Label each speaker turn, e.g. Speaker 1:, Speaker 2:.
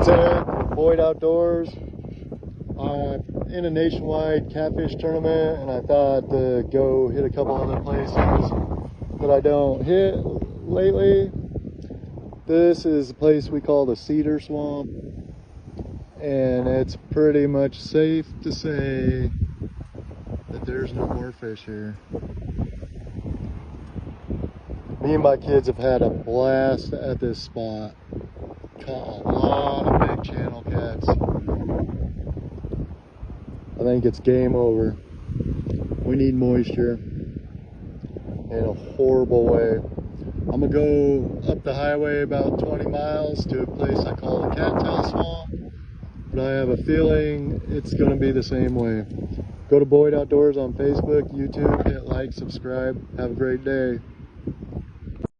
Speaker 1: It's Eric with Boyd Outdoors. I'm in a nationwide catfish tournament, and I thought to go hit a couple other places that I don't hit lately. This is a place we call the Cedar Swamp, and it's pretty much safe to say that there's no more fish here. Me and my kids have had a blast at this spot. Caught a lot of big channel cats. I think it's game over. We need moisture in a horrible way. I'm gonna go up the highway about 20 miles to a place I call the Cedar Swamp, but I have a feeling it's gonna be the same way. Go to Boyd Outdoors on Facebook, YouTube, hit like, subscribe. Have a great day.